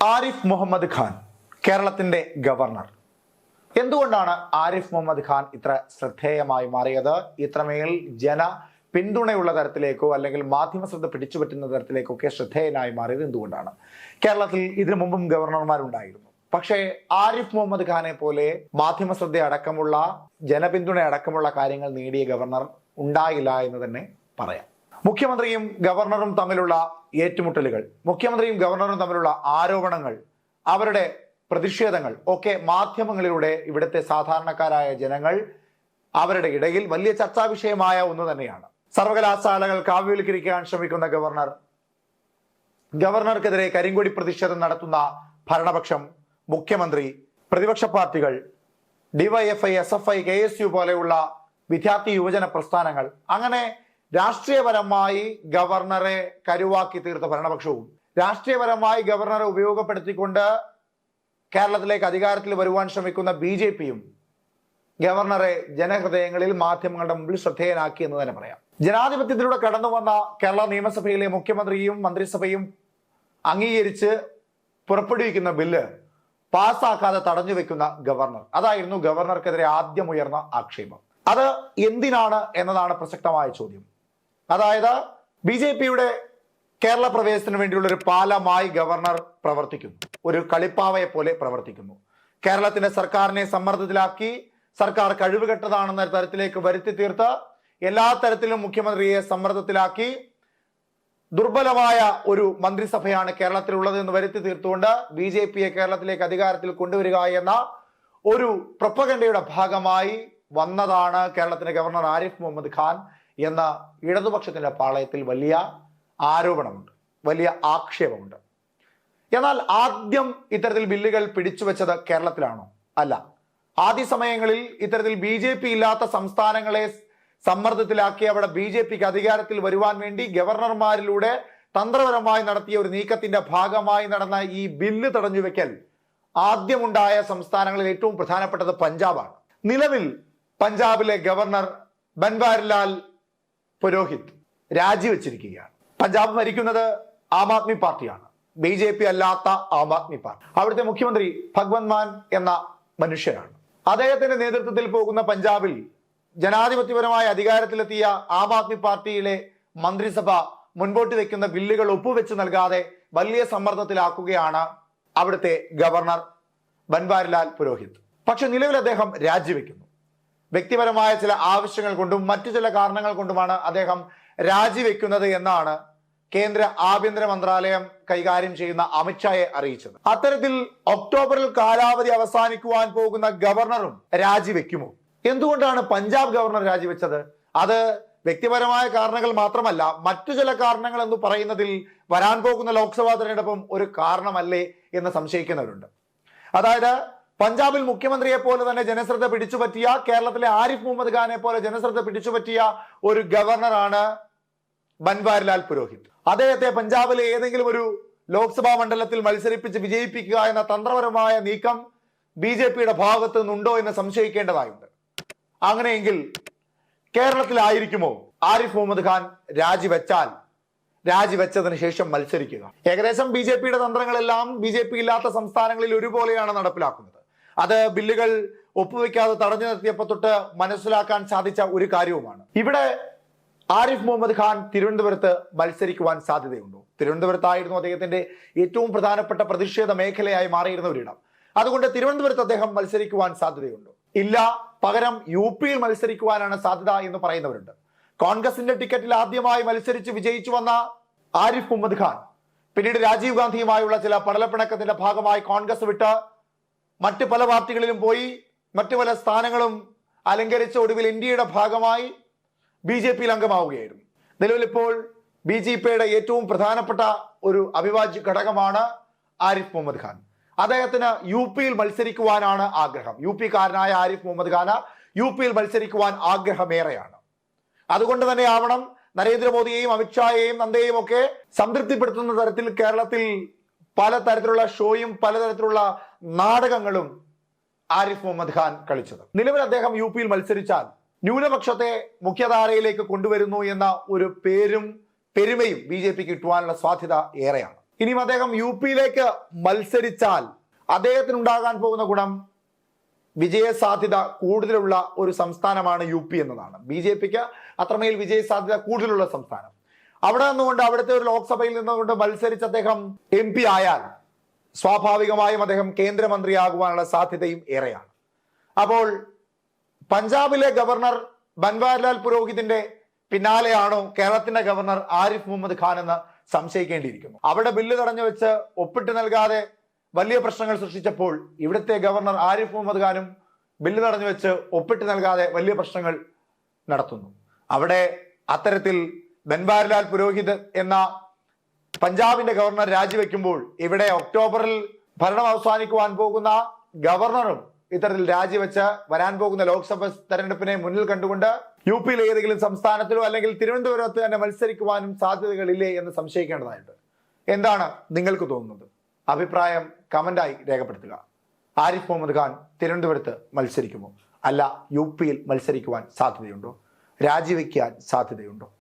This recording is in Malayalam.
ആരിഫ് മുഹമ്മദ് ഖാൻ കേരളത്തിന്റെ ഗവർണർ. എന്തുകൊണ്ടാണ് ആരിഫ് മുഹമ്മദ് ഖാൻ ഇത്ര ശ്രദ്ധേയമായി മാറിയത്? ഇത്രമേൽ ജന പിന്തുണയുള്ള തരത്തിലേക്കോ അല്ലെങ്കിൽ മാധ്യമ ശ്രദ്ധ പിടിച്ചുപറ്റുന്ന തരത്തിലേക്കൊക്കെ ശ്രദ്ധേയനായി മാറിയത് എന്തുകൊണ്ടാണ്? കേരളത്തിൽ ഇതിനു മുമ്പും ഗവർണർമാരുണ്ടായിരുന്നു. പക്ഷേ ആരിഫ് മുഹമ്മദ് ഖാനെ പോലെ മാധ്യമ ശ്രദ്ധ അടക്കമുള്ള ജനപിന്തുണ അടക്കമുള്ള കാര്യങ്ങൾ നേടിയ ഗവർണർ ഉണ്ടായില്ല എന്ന് തന്നെ പറയാം. മുഖ്യമന്ത്രിയും ഗവർണറും തമ്മിലുള്ള ഏറ്റുമുട്ടലുകൾ, മുഖ്യമന്ത്രിയും ഗവർണറും തമ്മിലുള്ള ആരോപണങ്ങൾ, അവരുടെ പ്രതിഷേധങ്ങൾ ഒക്കെ മാധ്യമങ്ങളിലൂടെ ഇവിടുത്തെ സാധാരണക്കാരായ ജനങ്ങൾ അവരുടെ ഇടയിൽ വലിയ ചർച്ചാ വിഷയമായ ഒന്ന് തന്നെയാണ്. സർവകലാശാലകൾ കാവ്യവൽക്കരിക്കാൻ ശ്രമിക്കുന്ന ഗവർണർക്കെതിരെ കരിങ്കൊടി പ്രതിഷേധം നടത്തുന്ന ഭരണപക്ഷം, മുഖ്യമന്ത്രി, പ്രതിപക്ഷ പാർട്ടികൾ, ഡിവൈഎഫ്ഐ, SFI, KSU പോലെയുള്ള വിദ്യാർത്ഥി യുവജന പ്രസ്ഥാനങ്ങൾ, അങ്ങനെ രാഷ്ട്രീയപരമായി ഗവർണറെ കരുവാക്കി തീർത്ത ഭരണപക്ഷവും രാഷ്ട്രീയപരമായി ഗവർണറെ ഉപയോഗപ്പെടുത്തിക്കൊണ്ട് കേരളത്തിലേക്ക് അധികാരത്തിൽ വരുവാൻ ശ്രമിക്കുന്ന BJPയും ഗവർണറെ ജനഹൃദയങ്ങളിൽ മാധ്യമങ്ങളുടെ മുമ്പിൽ ശ്രദ്ധേയനാക്കി എന്ന് തന്നെ പറയാം. ജനാധിപത്യത്തിലൂടെ കടന്നു വന്ന കേരള നിയമസഭയിലെ മുഖ്യമന്ത്രിയും മന്ത്രിസഭയും അംഗീകരിച്ച് പുറപ്പെടുവിക്കുന്ന ബില്ല് പാസ്സാക്കാതെ തടഞ്ഞു വെക്കുന്ന ഗവർണർ, അതായിരുന്നു ഗവർണർക്കെതിരെ ആദ്യം ഉയർന്ന ആക്ഷേപം. അത് എന്തിനാണ് എന്നതാണ് പ്രസക്തമായ ചോദ്യം. അതായത് BJPയുടെ കേരള പ്രവേശനത്തിന് വേണ്ടിയുള്ള ഒരു പാലമായി ഗവർണർ പ്രവർത്തിക്കുന്നു, ഒരു കളിപ്പാവയെ പോലെ പ്രവർത്തിക്കുന്നു. കേരളത്തിന്റെ സർക്കാരിനെ സമ്മർദ്ദത്തിലാക്കി, സർക്കാർ കഴിവുകെട്ടതാണെന്ന തരത്തിലേക്ക് വരുത്തി തീർത്ത് എല്ലാ തരത്തിലും മുഖ്യമന്ത്രിയെ സമ്മർദ്ദത്തിലാക്കി ദുർബലമായ ഒരു മന്ത്രിസഭയാണ് കേരളത്തിലുള്ളത് എന്ന് വരുത്തി തീർത്തുകൊണ്ട് BJPയെ കേരളത്തിലേക്ക് അധികാരത്തിൽ കൊണ്ടുവരിക എന്ന ഒരു പ്രൊപ്പഗൻഡയുടെ ഭാഗമായി വന്നതാണ് കേരളത്തിന്റെ ഗവർണർ ആരിഫ് മുഹമ്മദ് ഖാൻ എന്ന ഇടതുപക്ഷത്തിന്റെ പാളയത്തിൽ വലിയ ആരോപണമുണ്ട്, വലിയ ആക്ഷേപമുണ്ട്. എന്നാൽ ആദ്യം ഇത്തരത്തിൽ ബില്ലുകൾ പിടിച്ചുവെച്ചത് കേരളത്തിലാണോ? അല്ല. ആദ്യ സമയങ്ങളിൽ ഇത്തരത്തിൽ BJP ഇല്ലാത്ത സംസ്ഥാനങ്ങളെ സമ്മർദ്ദത്തിലാക്കി അവിടെ BJPക്ക് അധികാരത്തിൽ വരുവാൻ വേണ്ടി ഗവർണർമാരിലൂടെ തന്ത്രപരമായി നടത്തിയ ഒരു നീക്കത്തിന്റെ ഭാഗമായി നടന്ന ഈ ബില്ല് തടഞ്ഞുവെക്കൽ ആദ്യമുണ്ടായ സംസ്ഥാനങ്ങളിൽ ഏറ്റവും പ്രധാനപ്പെട്ടത് പഞ്ചാബാണ്. നിലവിൽ പഞ്ചാബിലെ ഗവർണർ ബൻവാരിലാൽ പുരോഹിത് രാജിവെച്ചിരിക്കുകയാണ്. പഞ്ചാബ് ഭരിക്കുന്നത് ആം ആദ്മി പാർട്ടിയാണ്, BJP അല്ലാത്ത ആം ആദ്മി പാർട്ടി. അവിടുത്തെ മുഖ്യമന്ത്രി ഭഗ്വന്ത് മാൻ എന്ന മനുഷ്യനാണ്. അദ്ദേഹത്തിന്റെ നേതൃത്വത്തിൽ പോകുന്ന പഞ്ചാബിൽ ജനാധിപത്യപരമായ അധികാരത്തിലെത്തിയ ആം ആദ്മി പാർട്ടിയിലെ മന്ത്രിസഭ മുൻപോട്ട് വെക്കുന്ന ബില്ലുകൾ ഒപ്പുവെച്ച് നൽകാതെ വലിയ സമ്മർദ്ദത്തിലാക്കുകയാണ് അവിടുത്തെ ഗവർണർ ബൻവാരിലാൽ പുരോഹിത്. പക്ഷെ നിലവിൽ അദ്ദേഹം രാജിവെക്കുന്നു. വ്യക്തിപരമായ ചില ആവശ്യങ്ങൾ കൊണ്ടും മറ്റു ചില കാരണങ്ങൾ കൊണ്ടുമാണ് അദ്ദേഹം രാജിവെക്കുന്നത് എന്നാണ് കേന്ദ്ര ആഭ്യന്തര മന്ത്രാലയം കൈകാര്യം ചെയ്യുന്ന അമിത്ഷായെ അറിയിച്ചത്. അത്തരത്തിൽ ഒക്ടോബറിൽ കാലാവധി അവസാനിക്കുവാൻ പോകുന്ന ഗവർണറും രാജിവെക്കുമോ? എന്തുകൊണ്ടാണ് പഞ്ചാബ് ഗവർണർ രാജിവെച്ചത്? അത് വ്യക്തിപരമായ കാരണങ്ങൾ മാത്രമല്ല, മറ്റു ചില കാരണങ്ങൾ എന്ന് പറയുന്നതിൽ വരാൻ പോകുന്ന ലോക്സഭാ തെരഞ്ഞെടുപ്പും ഒരു കാരണമല്ലേ എന്ന് സംശയിക്കുന്നവരുണ്ട്. അതായത് പഞ്ചാബിൽ മുഖ്യമന്ത്രിയെ പോലെ തന്നെ ജനശ്രദ്ധ പിടിച്ചുപറ്റിയ, കേരളത്തിലെ ആരിഫ് മുഹമ്മദ് ഖാനെ പോലെ ജനശ്രദ്ധ പിടിച്ചുപറ്റിയ ഒരു ഗവർണറാണ് ബൻവാരിലാൽ പുരോഹിത്. അദ്ദേഹത്തെ പഞ്ചാബിലെ ഏതെങ്കിലും ഒരു ലോക്സഭാ മണ്ഡലത്തിൽ മത്സരിപ്പിച്ച് വിജയിപ്പിക്കുക എന്ന തന്ത്രപരമായ നീക്കം BJPയുടെ ഭാഗത്ത് നിന്നുണ്ടോ എന്ന് സംശയിക്കേണ്ടതായുണ്ട്. അങ്ങനെയെങ്കിൽ കേരളത്തിലായിരിക്കുമോ ആരിഫ് മുഹമ്മദ് ഖാൻ രാജിവെച്ചതിന് ശേഷം മത്സരിക്കുക? ഏകദേശം BJPയുടെ തന്ത്രങ്ങളെല്ലാം BJP ഇല്ലാത്ത സംസ്ഥാനങ്ങളിൽ ഒരുപോലെയാണ് നടപ്പിലാക്കുന്നത്. അത് ബില്ലുകൾ ഒപ്പുവെക്കാതെ തടഞ്ഞു നിർത്തിയപ്പോൾ തൊട്ട് മനസ്സിലാക്കാൻ സാധിച്ച ഒരു കാര്യവുമാണ്. ഇവിടെ ആരിഫ് മുഹമ്മദ് ഖാൻ തിരുവനന്തപുരത്ത് മത്സരിക്കുവാൻ സാധ്യതയുണ്ടോ? തിരുവനന്തപുരത്തായിരുന്നു അദ്ദേഹത്തിന്റെ ഏറ്റവും പ്രധാനപ്പെട്ട പ്രതിഷേധ മേഖലയായി മാറിയിരുന്ന ഒരിടം. അതുകൊണ്ട് തിരുവനന്തപുരത്ത് അദ്ദേഹം മത്സരിക്കുവാൻ സാധ്യതയുണ്ടോ? ഇല്ല. പകരം UPയിൽ മത്സരിക്കുവാനാണ് സാധ്യത എന്ന് പറയുന്നവരുണ്ട്. കോൺഗ്രസിന്റെ ടിക്കറ്റിൽ ആദ്യമായി മത്സരിച്ച് വിജയിച്ചു വന്ന ആരിഫ് മുഹമ്മദ് ഖാൻ പിന്നീട് രാജീവ് ഗാന്ധിയുമായുള്ള ചില പടലപ്പിണക്കത്തിന്റെ ഭാഗമായി കോൺഗ്രസ് വിട്ട് മറ്റ് പല പാർട്ടികളിലും പോയി മറ്റു പല സ്ഥാനങ്ങളും അലങ്കരിച്ച ഒടുവിൽ ഇന്ത്യയുടെ ഭാഗമായി BJPയിൽ അംഗമാവുകയായിരുന്നു. നിലവിൽ ഇപ്പോൾ BJPയുടെ ഏറ്റവും പ്രധാനപ്പെട്ട ഒരു അവിഭാജ്യ ഘടകമാണ് ആരിഫ് മുഹമ്മദ് ഖാൻ. അദ്ദേഹത്തിന് UPയിൽ മത്സരിക്കുവാനാണ് ആഗ്രഹം. UPക്കാരനായ ആരിഫ് മുഹമ്മദ് ഖാന് UPയിൽ മത്സരിക്കുവാൻ ആഗ്രഹമേറെയാണ്. അതുകൊണ്ട് തന്നെ ആവണം നരേന്ദ്രമോദിയെയും അമിത്ഷായെയും നന്ദയെയും ഒക്കെ സംതൃപ്തിപ്പെടുത്തുന്ന തരത്തിൽ കേരളത്തിൽ പലതരത്തിലുള്ള ഷോയും പലതരത്തിലുള്ള നാടകങ്ങളും ആരിഫ് മുഹമ്മദ് ഖാൻ കളിച്ചത്. നിലവിൽ അദ്ദേഹം UPയിൽ മത്സരിച്ചാൽ ന്യൂനപക്ഷത്തെ മുഖ്യധാരയിലേക്ക് കൊണ്ടുവരുന്നു എന്ന ഒരു പേരും പെരുമയും BJPക്ക് കിട്ടുവാനുള്ള സാധ്യത ഏറെയാണ്. ഇനിയും അദ്ദേഹം യു പിയിലേക്ക് മത്സരിച്ചാൽ അദ്ദേഹത്തിനുണ്ടാകാൻ പോകുന്ന ഗുണം വിജയ സാധ്യത കൂടുതലുള്ള ഒരു സംസ്ഥാനമാണ് യു പി എന്നതാണ്. BJPക്ക് അത്രമേൽ വിജയ സാധ്യത കൂടുതലുള്ള സംസ്ഥാനം. അവിടെ നിന്നുകൊണ്ട് അവിടുത്തെ ഒരു ലോക്സഭയിൽ നിന്നുകൊണ്ട് മത്സരിച്ച് അദ്ദേഹം MP ആയാൽ സ്വാഭാവികമായും അദ്ദേഹം കേന്ദ്രമന്ത്രിയാകുവാനുള്ള സാധ്യതയും ഏറെയാണ്. അപ്പോൾ പഞ്ചാബിലെ ഗവർണർ ബൻവാരിലാൽ പുരോഹിതിന്റെ പിന്നാലെയാണോ കേരളത്തിന്റെ ഗവർണർ ആരിഫ് മുഹമ്മദ് ഖാൻ എന്ന് സംശയിക്കേണ്ടിയിരിക്കുന്നു. അവിടെ ബില്ല് തടഞ്ഞു വെച്ച് ഒപ്പിട്ട് നൽകാതെ വലിയ പ്രശ്നങ്ങൾ സൃഷ്ടിച്ചപ്പോൾ ഇവിടുത്തെ ഗവർണർ ആരിഫ് മുഹമ്മദ് ഖാനും ബില്ല് തടഞ്ഞു വെച്ച് ഒപ്പിട്ട് നൽകാതെ വലിയ പ്രശ്നങ്ങൾ നടത്തുന്നു. അവിടെ അത്തരത്തിൽ ബൻവാരിലാൽ പുരോഹിത് എന്ന പഞ്ചാബിന്റെ ഗവർണർ രാജിവെക്കുമ്പോൾ ഇവിടെ ഒക്ടോബറിൽ ഭരണം അവസാനിക്കുവാൻ പോകുന്ന ഗവർണറും ഇത്തരത്തിൽ രാജിവെച്ച് വരാൻ പോകുന്ന ലോക്സഭ തെരഞ്ഞെടുപ്പിനെ മുന്നിൽ കണ്ടുകൊണ്ട് യു പിയിലെ ഏതെങ്കിലും സംസ്ഥാനത്തിലോ അല്ലെങ്കിൽ തിരുവനന്തപുരത്ത് തന്നെ മത്സരിക്കുവാനും സാധ്യതകളില്ലേ എന്ന് സംശയിക്കേണ്ടതായിട്ട്. എന്താണ് നിങ്ങൾക്ക് തോന്നുന്നത്? അഭിപ്രായം കമന്റായി രേഖപ്പെടുത്തുക. ആരിഫ് മുഹമ്മദ് ഖാൻ തിരുവനന്തപുരത്ത് മത്സരിക്കുമോ? അല്ല യു പിയിൽ മത്സരിക്കുവാൻ സാധ്യതയുണ്ടോ? രാജിവെക്കാൻ സാധ്യതയുണ്ടോ?